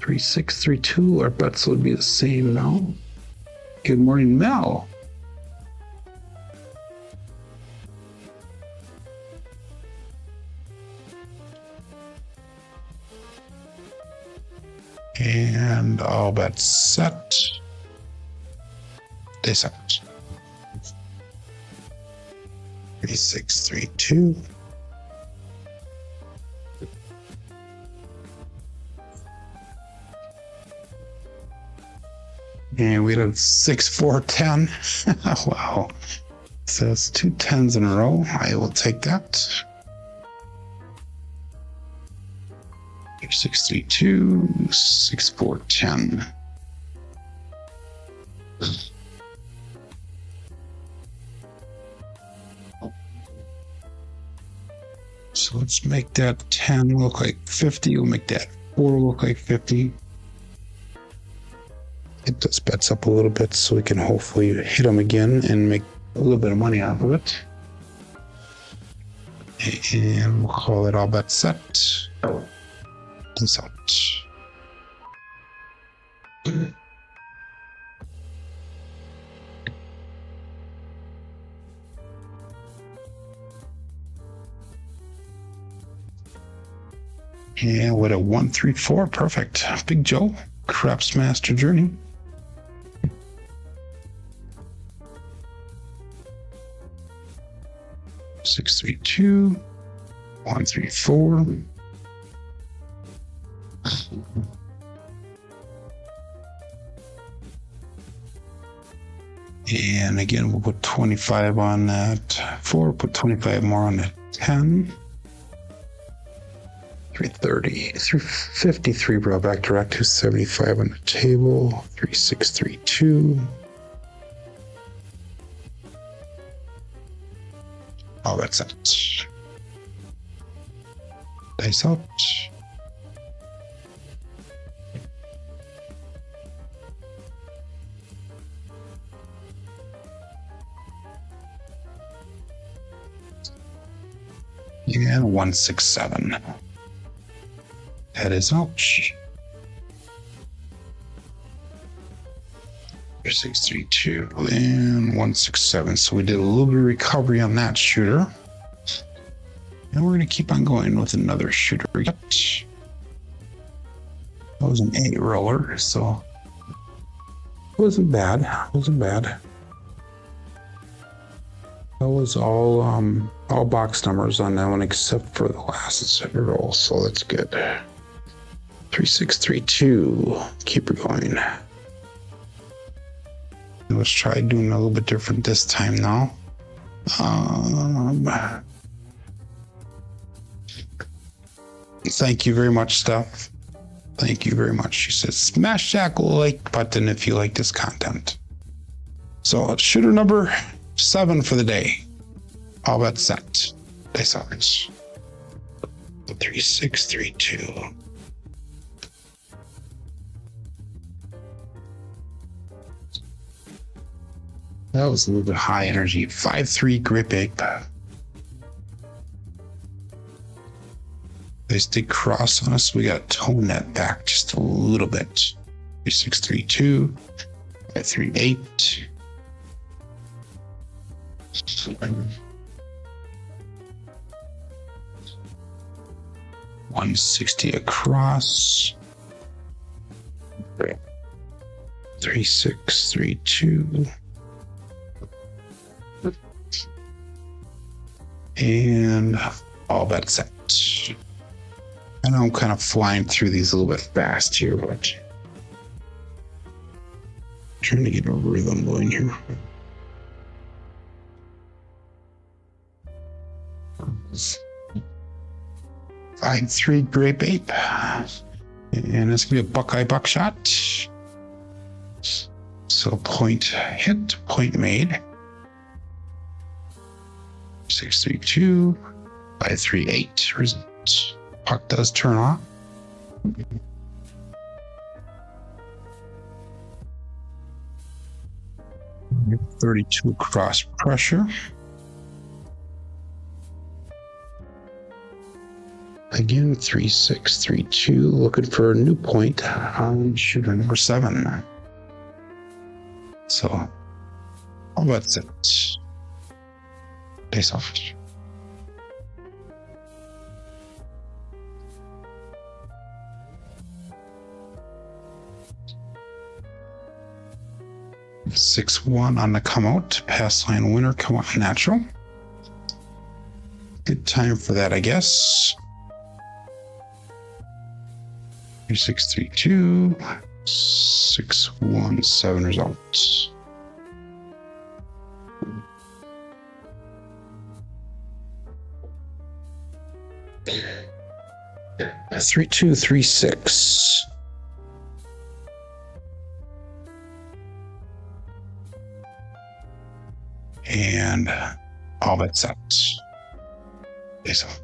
3632. Our bets would be the same now. Good morning, Mel. And all bets set. They set. 3632. And we had 6, 4, 10. Wow. So it's 2 10s in a row. I will take that. 632, 6, 4, 10. So let's make that 10 look like 50. We'll make that 4 look like 50. Get those bets up a little bit so we can hopefully hit them again and make a little bit of money off of it. And we'll call it all bets set. And set. And with a 134, perfect. Big Joe, Craps Master Journey. Six, 3, 2, 1, 3, 4. And again, we'll put 25 on that 4, put 25 more on that 10. 330, 353 brought back direct, 275 on the table, 3632. Oh, that's it. Dice out. And 167. That is ouch. 632 and 167. So we did a little bit of recovery on that shooter. And we're going to keep on going with another shooter. That was an 8 roller, so it wasn't bad. It wasn't bad. That was all box numbers on that one except for the last roll, so that's good. 3632. Keep it going. Let's try doing a little bit different this time now. Thank you very much, Steph. Thank you very much. She says, smash that like button if you like this content. So shooter number 7 for the day. All bets set. Dice average. 3632. That was a little bit high energy. 5-3 grip egg. They stay cross on us. We got to tone that back just a little bit. 3632, 538. 160 across. 3632. And all bets set. I know I'm kind of flying through these a little bit fast here, but trying to get a rhythm going here. Five, three, grape ape. And it's gonna be a Buckeye buckshot. So point hit, point made. 632, 538. Result. Puck does turn off. Yep, 32 cross pressure. Again, 3632, looking for a new point on shooter number 7. So, all that's it. Face off. Six-one on the come out. Pass line winner, come out natural. Good time for that, I guess. 3632, 617 results. That's 3236. And all bets set. Face out.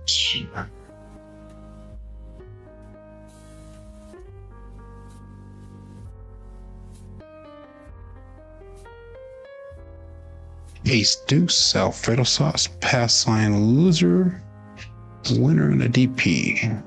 Ace deuce, Alfredo sauce, pass line loser, winner and a DP.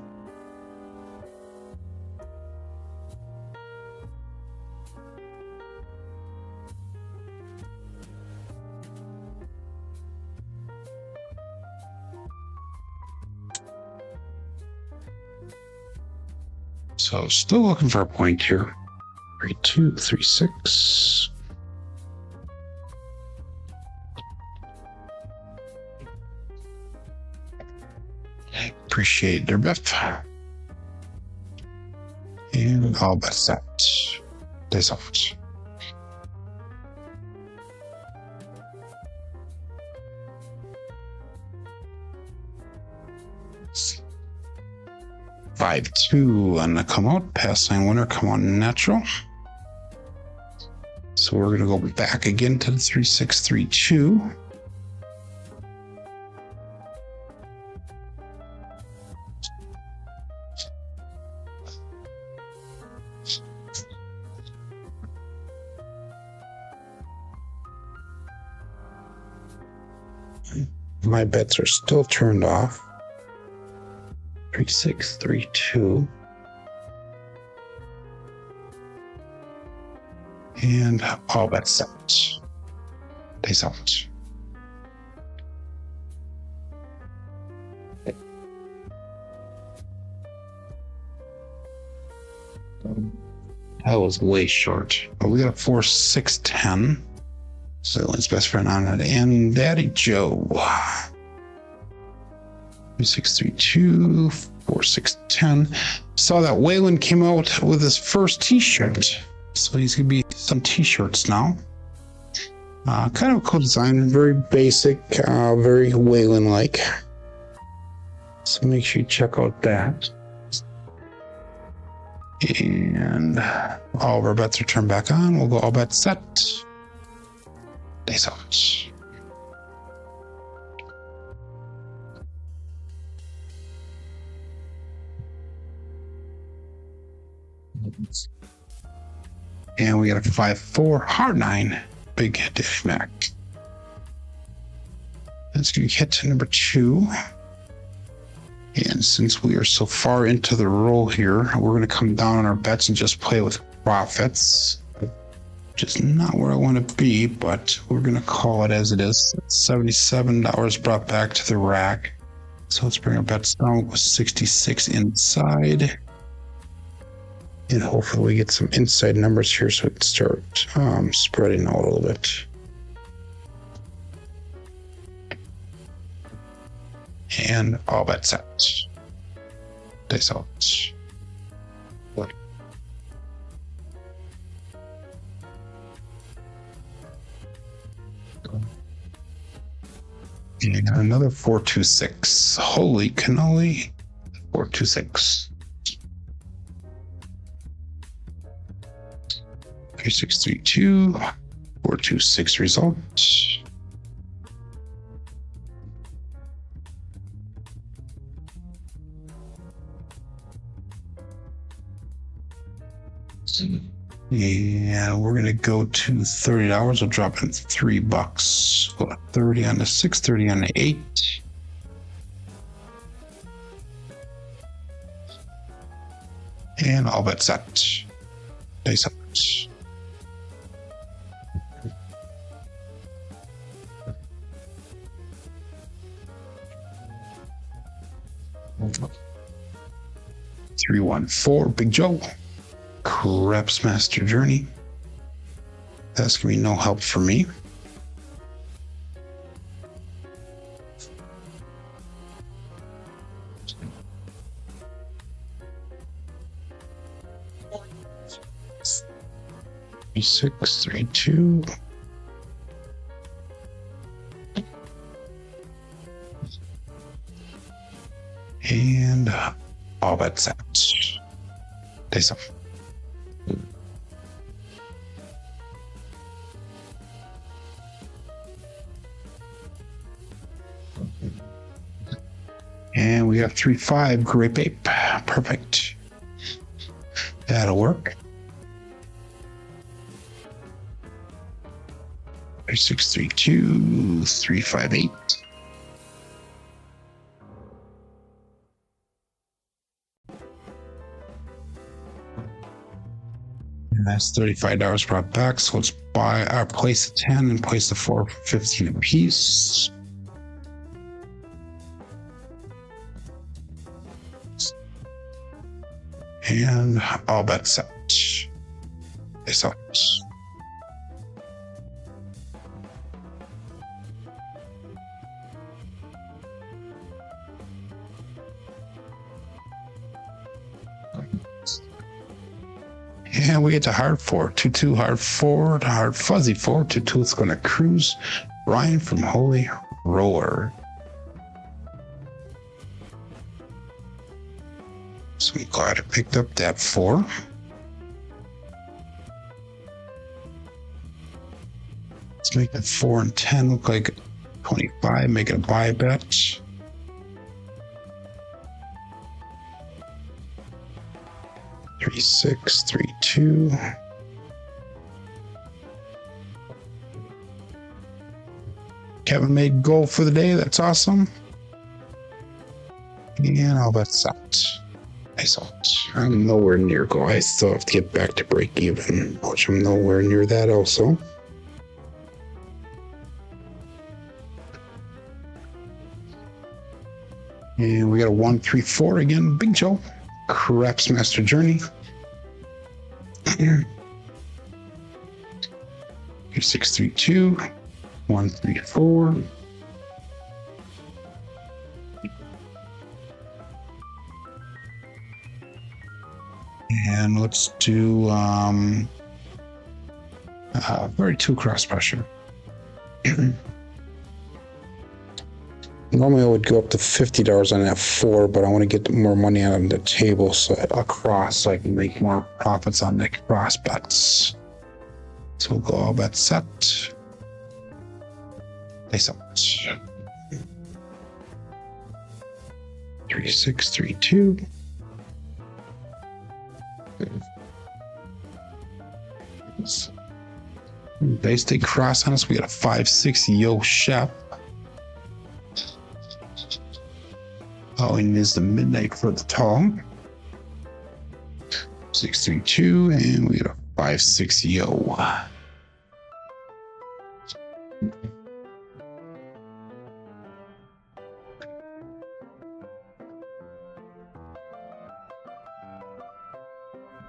So still looking for a point here. 3236. Appreciate their bet. And all bet set. Days out. Five two on the come out. Pass line winner, come on natural. So we're gonna go back again to the 3632. My bets are still turned off. 3632. And all bets set. Days out. That was way short. But we got a 4-6-10. So his best friend on it, and Daddy Joe. 3632, 4610. Saw that Waylon came out with his first t-shirt. So he's gonna be some t-shirts now. Kind of a cool design, very basic, very Waylon-like. So make sure you check out that. And all of our bets are turned back on. We'll go all bets set. Days out. And we got a 5-4 hard 9 big Dish Mac. That's going to hit to number 2. And since we are so far into the roll here, we're going to come down on our bets and just play with profits. Just not where I want to be, but we're going to call it as it is. $77 brought back to the rack. So let's bring our bets down with 66 inside. And hopefully we get some inside numbers here so we can start spreading out a little bit. And all bets out. Dice out. What? And another 426. Holy cannoli. 426. 3632. 426 result. Yeah, we're gonna go to $30. We'll drop in $3. We'll 30 on the 6, 30 on the 8. And all bets set. Dice up. Three, 1, 4, Big Joe. Craps Master Journey. That's gonna be no help for me. Three, 6, 3, 2. And all bets set. Dice up. And we got 3-5 Grape Ape. Perfect. That'll work. 632 358. And that's $35 brought back. So let's buy our place a 10 and place the 4 for 15 apiece. And all bets set. This out. And we get to hard 4, 2-2, hard 4, hard fuzzy 4, 2-2. It's going to cruise. Ryan from Holy Roller. So I'm glad I picked up that 4. Let's make that 4 and 10 look like 25. Make it a buy bet. Three, 6, 3, 2. Kevin made goal for the day. That's awesome. And all that's out. I'm nowhere near goal. I still have to get back to break even, which I'm nowhere near that also. And we got a 1, 3, 4 again. Big Joe. Craps Master Journey. Here 6, 3, 2. 1, 3, 4. And let's do 32 cross pressure. Normally I would go up to $50 on that 4, but I want to get more money out of the table across so I can make more profits on the cross bets. So we'll go all bets set. Place out. 3, 6, 3, 2. They stay cross on us. We got a 5, 6 Yo Chef. Following is the midnight for the tall. 632, and we got a 560.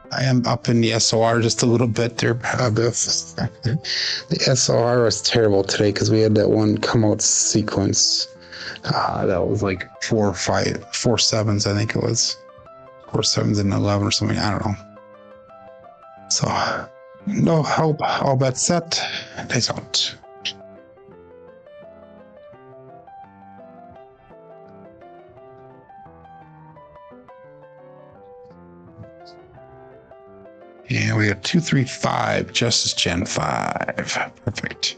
I am up in the SOR just a little bit there, Biff. The SOR was terrible today because we had that one come out sequence. That was like 4 7s, I think it was. 4 7s and 11 or something. I don't know. So, no help. All bets set. Days out. And we got 235, Justice Gen 5. Perfect.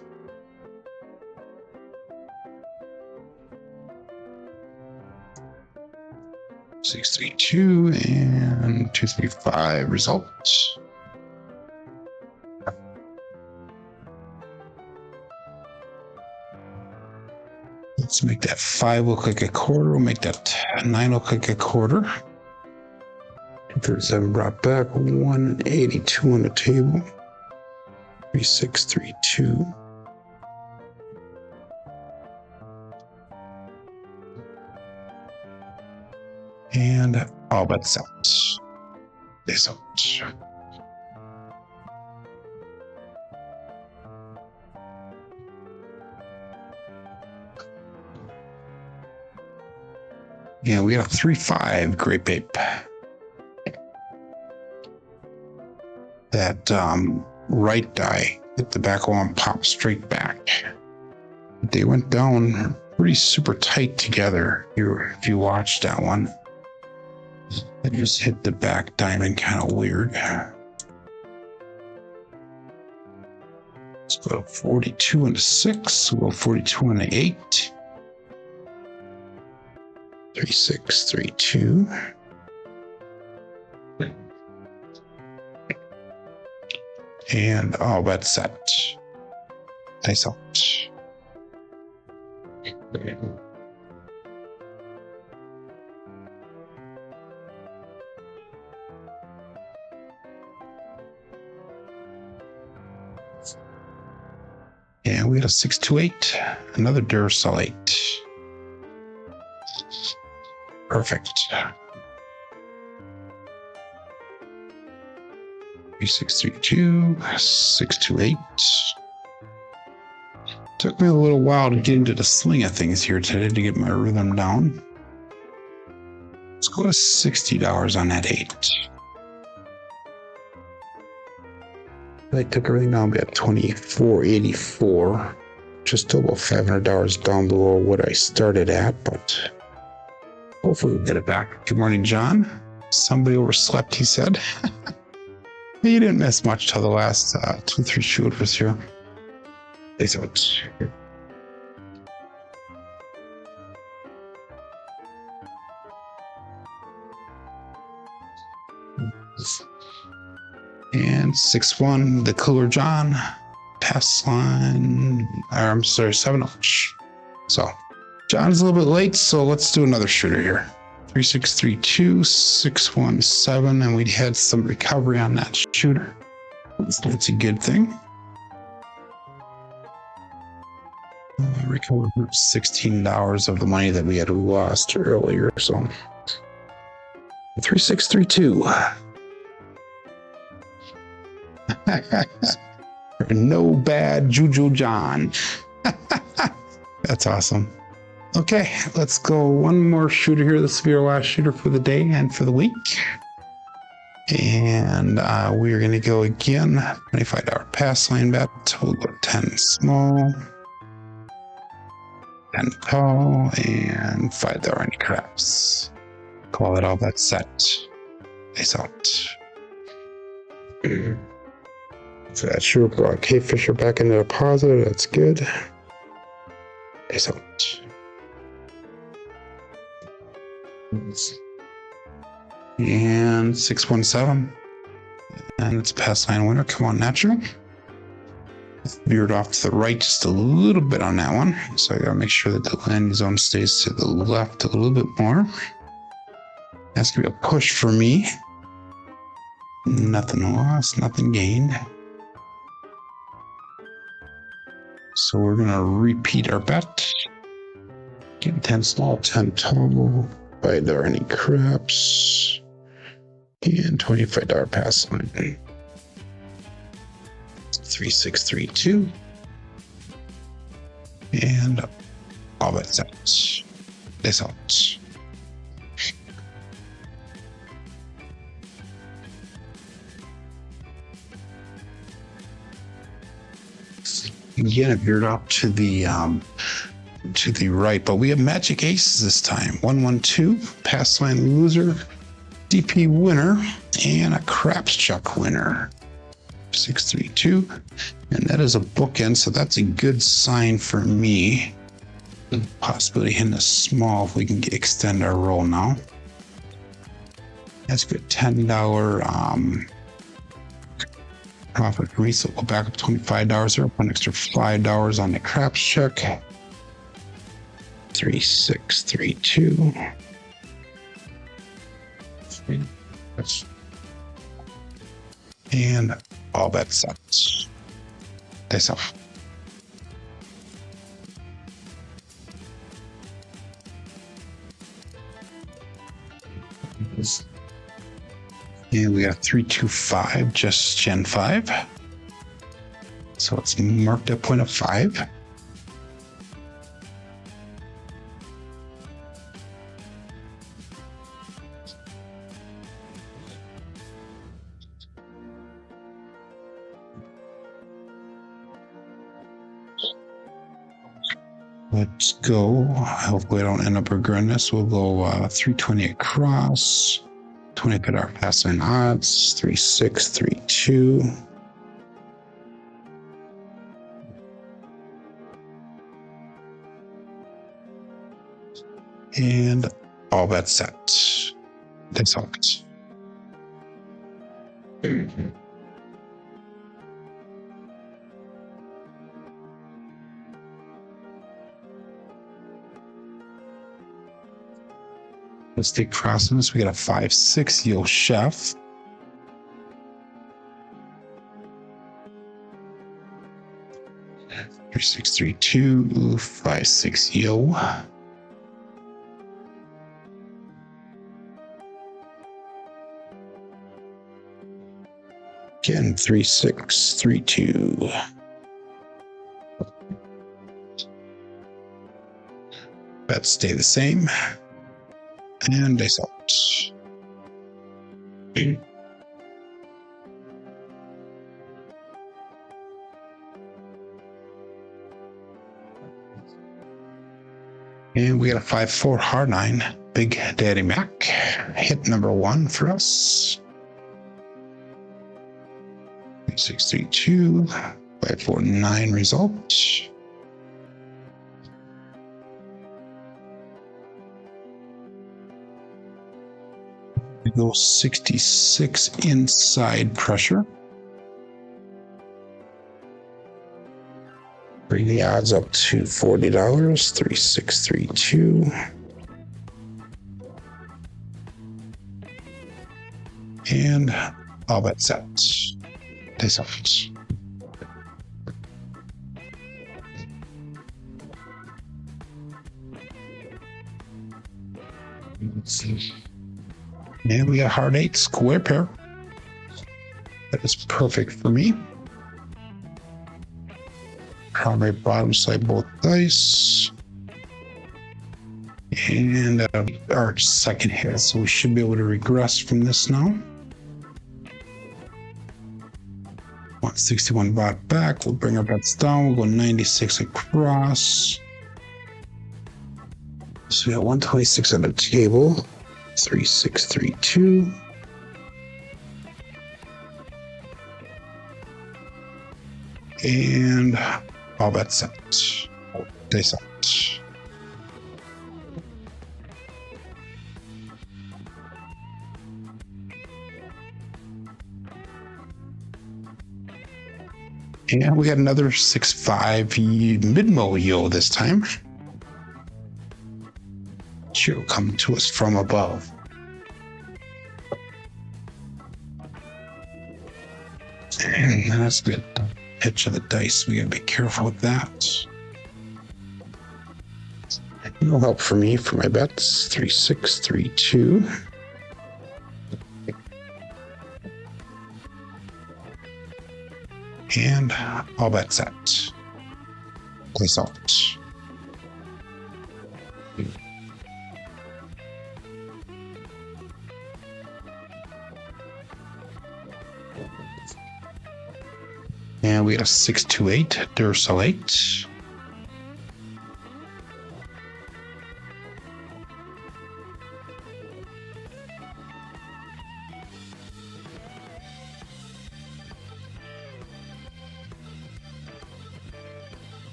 Six, 3, 2, and 2, 3, 5 results. Let's make that 5 look like a quarter. We'll make that 9 look like a quarter. 237 brought back, 182 on the table. 3632. And all bets out. This out. Yeah, we got a 3-5 Great Ape. That right die hit the back wall and popped straight back. They went down pretty super tight together. If you watch that one, it just hit the back diamond kind of weird. Let's go 42 and a 6. We'll go 42 and an 8. 3632. And all bets set. Nice out. And we got a 628, another Duracell 8. Perfect. 3632, 628. Took me a little while to get into the swing of things here today to get my rhythm down. Let's go to $60 on that 8. I took everything down at $24.84, just still about $500 down below what I started at, but hopefully we'll get it back. Good morning, John. Somebody overslept, he said. You didn't miss much till the last 2-3 shooters here. Thanks so much. And 6-1, the Cooler John. Pass line. I'm sorry, 7-0. So, John's a little bit late, so let's do another shooter here. 3632, 617, and we had some recovery on that shooter. That's a good thing. Recovered $16 of the money that we had lost earlier. So 3632. No bad Juju John. That's awesome. Okay, let's go one more shooter here. This will be our last shooter for the day and for the week. And we're going to go again. $25 pass line bet. We'll go 10 small, 10 tall, and $5 any craps. Call it all bet set. Nice out. So that sure brought K Fisher back into the positive. That's good. Nice out. And 617. And it's pass line winner. Come on, natural. veered off to the right just a little bit on that one. So I gotta make sure that the landing zone stays to the left a little bit more. That's gonna be a push for me. Nothing lost, nothing gained. So we're gonna repeat our bet. Get 10 small, 10 tall. Buy there any craps. And $25 pass line. 3632. And all bets out. This out. Again, it veered off to the right, but we have magic aces this time. 112, pass line loser, DP winner, and a craps chuck winner. 632, and that is a bookend, so that's a good sign for me. Possibility hitting a small if we can extend our roll now. That's good. $10 profit for me, so we'll back up $25 there, put an extra $5 on the craps check. 3632. And all bets out. This up. And we got 325, just Gen 5. So it's marked at 0.5. Let's go. Hopefully I don't end up regretting this. We'll go 320 across. $25 pass line odds. 3632. And all bets set. That's all. Let's take crossing this. We got a 5-6 Yo Chef. Three 632 5-6 Yo. Again, 3632. Bets stay the same. And dice out. And we got a 5-4 hard 9. Big Daddy Mac. Hit number 1 for us. 632. 549 result. We go 66 inside pressure. Bring the odds up to $40. 3632. And all bets set. Dice out. Let's see. And we got a hard 8 square pair. That is perfect for me. Primary bottom side both dice. And our second hit, so we should be able to regress from this now. 161 bot back. We'll bring our bets down. We'll go 96 across. So we got 126 on the table. 3632. And all bets set. Dice out. And we got another 6-5 mid-mo this time. She'll come to us from above. And that's good. Pitch of the dice. We gotta be careful with that. No help for me for my bets. 3-6, 3-2. And all bets set. Place out. And we got a 6-2-8, Dursalate.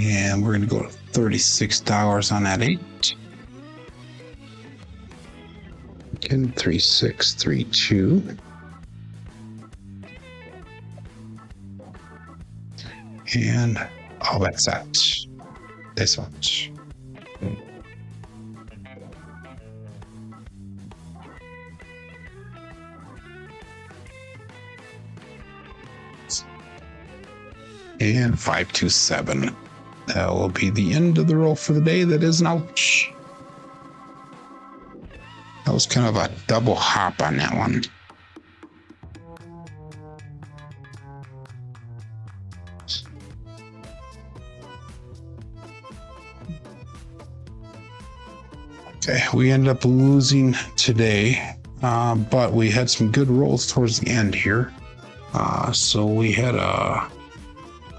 And we're going to go to $36 on that 8. Again, 3-6, 3-2. And all that's set. This much. And 5-2-7. That will be the end of the roll for the day. That is an ouch. That was kind of a double hop on that one. Okay, we ended up losing today, but we had some good rolls towards the end here. So we had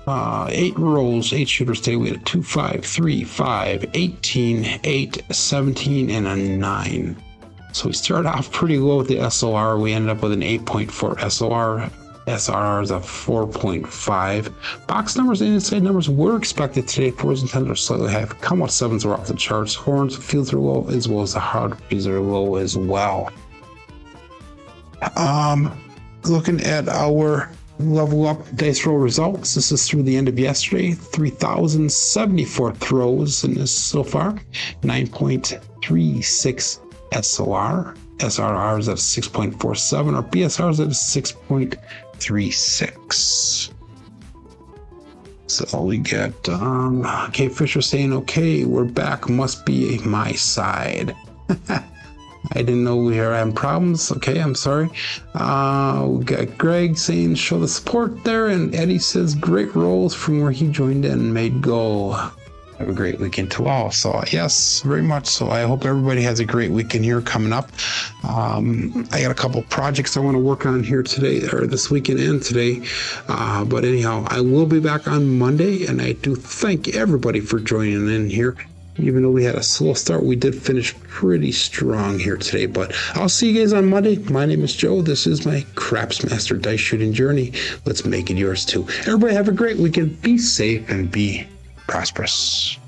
8 rolls, 8 shooters today. We had a 2, 5, 3, 5, 18, 8, 17, and a 9. So we started off pretty low with the SOR. We ended up with an 8.4 SOR. SRR is a 4.5. Box numbers and inside numbers were expected today. 4s and 10s are slightly high. Come out 7s are off the charts. Horns, fields are low, as well as the hardways are low as well. Looking at our level up dice roll results, this is through the end of yesterday. 3,074 throws in this so far. 9.36 SOR. SRR is at 6.47. Our BSR is at 6.36. So we get K Fisher saying, okay, we're back, must be my side. I didn't know we were having problems. Okay, I'm sorry. We got Greg saying, show the support there. And Eddie says, great rolls from where he joined in, made go. Have a great weekend to all. So yes, very much so. I hope everybody has a great weekend here coming up. I got a couple projects I want to work on here today, or this weekend and today. But anyhow, I will be back on Monday, and I do thank everybody for joining in here. Even though we had a slow start, we did finish pretty strong here today. But I'll see you guys on Monday. My name is Joe. This is my Craps Master Dice Shooting Journey. Let's make it yours too. Everybody have a great weekend. Be safe and be prosperous.